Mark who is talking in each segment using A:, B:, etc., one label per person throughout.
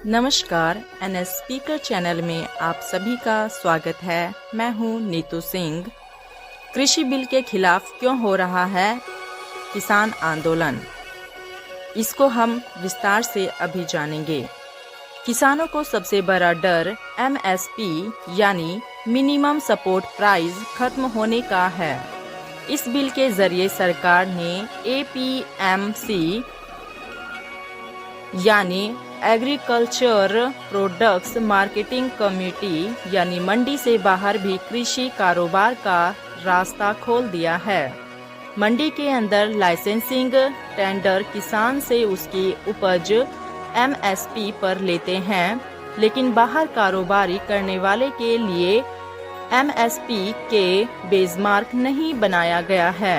A: नमस्कार, NS speaker channel में आप सभी का स्वागत है। मैं हूं नीतू सिंह। कृषि बिल के खिलाफ क्यों हो रहा है किसान आंदोलन, इसको हम विस्तार से अभी जानेंगे। किसानों को सबसे बड़ा डर एमएसपी यानी मिनिमम सपोर्ट प्राइस खत्म होने का है। इस बिल के जरिए सरकार ने एपीएमसी यानी एग्रीकल्चर प्रोडक्ट्स मार्केटिंग कमेटी यानी मंडी से बाहर भी कृषि कारोबार का रास्ता खोल दिया है। मंडी के अंदर लाइसेंसिंग टेंडर किसान से उसकी उपज एमएसपी पर लेते हैं, लेकिन बाहर कारोबारी करने वाले के लिए एमएसपी के बेंचमार्क नहीं बनाया गया है।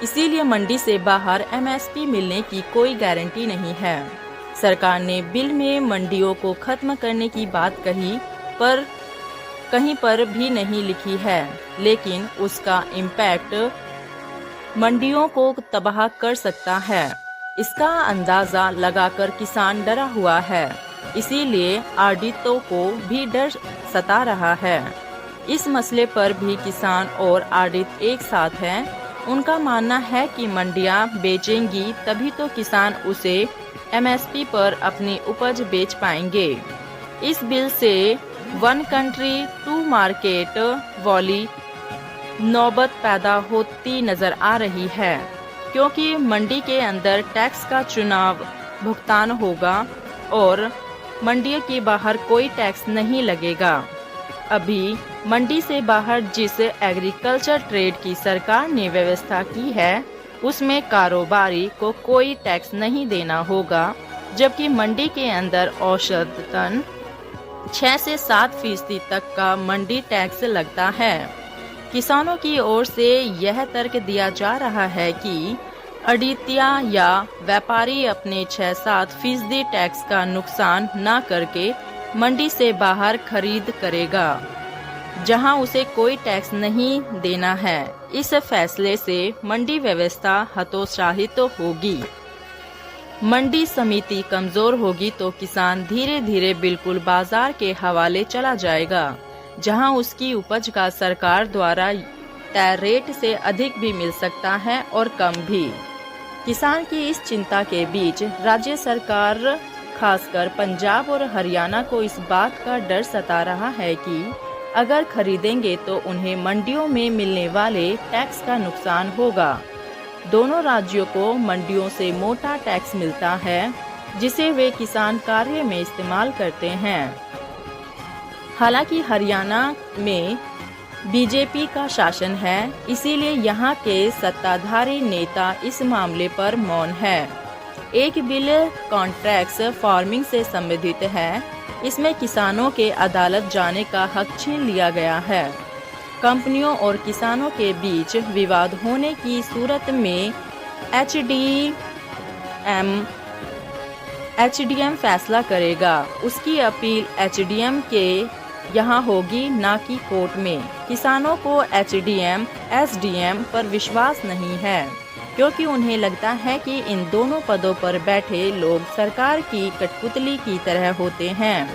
A: इसीलिए मंडी से बाहर एमएसपी मिलने की कोई गारंटी नहीं है। सरकार ने बिल में मंडियों को खत्म करने की बात कही, पर कहीं पर भी नहीं लिखी है, लेकिन उसका इम्पैक्ट मंडियों को तबाह कर सकता है। इसका अंदाजा लगाकर किसान डरा हुआ है, इसीलिए आढ़तियों को भी डर सता रहा है। इस मसले पर भी किसान और आढ़त एक साथ हैं। उनका मानना है कि मंडियां बेचेंगी तभी तो किसान उसे एमएसपी पर अपनी उपज बेच पाएंगे। इस बिल से वन कंट्री टू मार्केट वाली नौबत पैदा होती नजर आ रही है, क्योंकि मंडी के अंदर टैक्स का चुनाव भुगतान होगा और मंडी के बाहर कोई टैक्स नहीं लगेगा। अभी मंडी से बाहर जिस एग्रीकल्चर ट्रेड की सरकार ने व्यवस्था की है, उसमें कारोबारी को कोई टैक्स नहीं देना होगा, जबकि मंडी के अंदर औसतन 6 से 7% तक का मंडी टैक्स लगता है। किसानों की ओर से यह तर्क दिया जा रहा है कि आढ़तिया या व्यापारी अपने 6-7% टैक्स का नुकसान न करके मंडी से बाहर खरीद करेगा, जहां उसे कोई टैक्स नहीं देना है। इस फैसले से मंडी व्यवस्था हतोत्साहित होगी। मंडी समिति कमजोर होगी तो किसान धीरे धीरे बिल्कुल बाजार के हवाले चला जाएगा, जहां उसकी उपज का सरकार द्वारा तय रेट से अधिक भी मिल सकता है और कम भी। किसान की इस चिंता के बीच राज्य सरकार खासकर पंजाब और हरियाणा को इस बात का डर सता रहा है कि अगर खरीदेंगे तो उन्हें मंडियों में मिलने वाले टैक्स का नुकसान होगा। दोनों राज्यों को मंडियों से मोटा टैक्स मिलता है, जिसे वे किसान कार्य में इस्तेमाल करते हैं। हालांकि हरियाणा में बीजेपी का शासन है, इसीलिए यहाँ के सत्ताधारी नेता इस मामले पर मौन है। एक बिल कॉन्ट्रैक्ट फार्मिंग से संबंधित है। इसमें किसानों के अदालत जाने का हक छीन लिया गया है। कंपनियों और किसानों के बीच विवाद होने की सूरत में एचडीएम फैसला करेगा। उसकी अपील एचडीएम के यहाँ होगी, न कि कोर्ट में। किसानों को एसडीएम पर विश्वास नहीं है, क्योंकि उन्हें लगता है कि इन दोनों पदों पर बैठे लोग सरकार की कठपुतली की तरह होते हैं।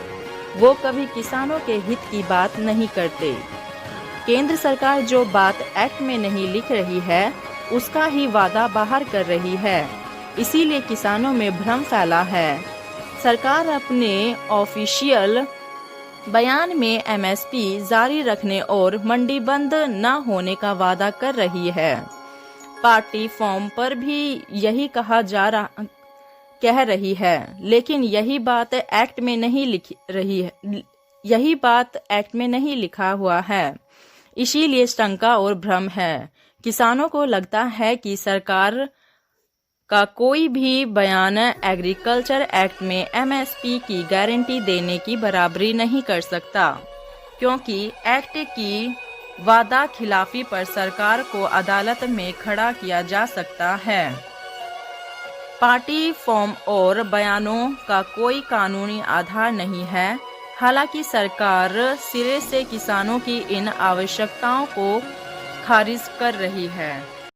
A: वो कभी किसानों के हित की बात नहीं करते। केंद्र सरकार जो बात एक्ट में नहीं लिख रही है, उसका ही वादा बाहर कर रही है। इसीलिए किसानों में भ्रम फैला है। सरकार अपने ऑफिशियल बयान में एमएसपी जारी रखने और मंडी बंद न होने का वादा कर रही है। पार्टी फॉर्म पर भी यही कह रही है, लेकिन यही बात एक्ट में नहीं लिखा हुआ है। इसीलिए शंका और भ्रम है। किसानों को लगता है कि सरकार का कोई भी बयान एग्रीकल्चर एक्ट में एमएसपी की गारंटी देने की बराबरी नहीं कर सकता, क्योंकि एक्ट की वादा खिलाफी पर सरकार को अदालत में खड़ा किया जा सकता है। पार्टी फॉर्म और बयानों का कोई कानूनी आधार नहीं है। हालांकि सरकार सिरे से किसानों की इन आवश्यकताओं को खारिज कर रही है।